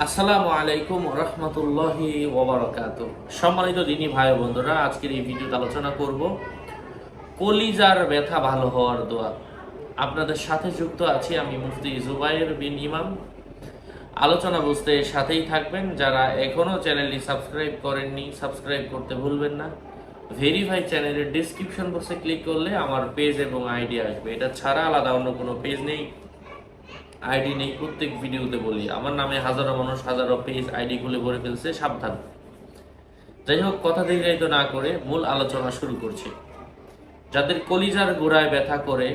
আসসালামু আলাইকুম রহমতুল্লাহি ওবরাকাত। সম্মানিত দিনী ভাই বন্ধুরা, আজকের এই ভিডিওতে আলোচনা করব কলিজার ব্যথা ভালো হওয়ার দোয়া। আপনাদের সাথে যুক্ত আছি আমি মুফতি জুবাইর বিন ইমাম। আলোচনা বুঝতে সাথেই থাকবেন। যারা এখনো চ্যানেলটি সাবস্ক্রাইব করেননি, সাবস্ক্রাইব করতে ভুলবেন না। ভেরিফাই চ্যানেলের ডিসক্রিপশন বক্সে ক্লিক করলে আমার পেজ এবং আইডি আসবে। এটা ছাড়া আলাদা অন্য কোনো পেজ নেই, আইডি নেই। প্রত্যেক ভিডিওতে বলি আমার নামে হাজারো মানুষ হাজারো পেজ আইডি খুলে ভরে ফেলছে, সাবধান। যাই হোক, কথা দীর্ঘায়িত না করে মূল আলোচনা শুরু করছি। যাদের কলিজার গোড়ায় ব্যথা করে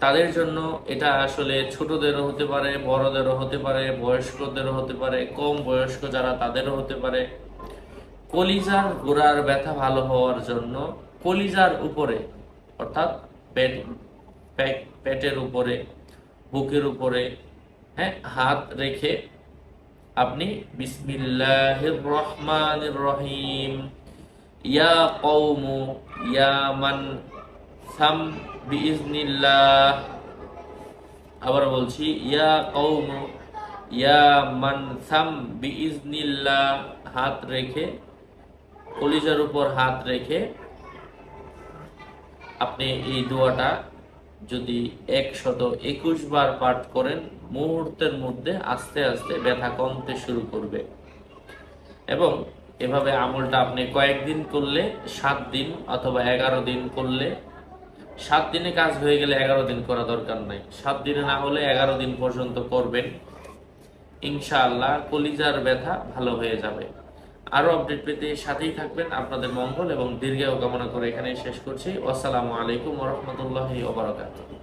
তাদের জন্য এটা আসলে ছোটদেরও হতে পারে, বড়দেরও হতে পারে, বয়স্কদেরও হতে পারে, কম বয়স্ক যারা তাদেরও হতে পারে। কলিজার গোড়ার ব্যথা ভালো হওয়ার জন্য কলিজার উপরে অর্থাৎ পেট পেটের উপরে, বুকের উপরে, হ্যাঁ, হাত রেখে আপনি বিসমিল্লাহির রহমানির রহিম, ইয়া কওমু ইয়া মান সাম বিইজনিল্লাহ, আবার বলছি, ইয়া কওমু ইয়া মান সাম বিইজনিল্লাহ, হাত রেখে, কলিজার উপর হাত রেখে আপনি এই দোয়াটা যদি 121 বার পাঠ করেন, মুহূর্তের মধ্যে আস্তে আস্তে ব্যথা কমতে শুরু করবে। এবং এভাবে আমলটা আপনি কয়েকদিন করলে, 7 দিন অথবা 11 দিন করলে, 7 দিনে কাজ হয়ে গেলে 11 দিন করা দরকার নাই, 7 দিনে না হলে 11 দিন পর্যন্ত করবেন, ইনশাআল্লাহ কলিজার ব্যথা ভালো হয়ে যাবে। আরো আপডেট পেতে সাথেই থাকবেন। আপনাদের মঙ্গল এবং দীর্ঘায়ু কামনা করে এখানেই শেষ করছি। আসসালামু আলাইকুম ওয়া রাহমাতুল্লাহি ওয়া বারাকাতুহু।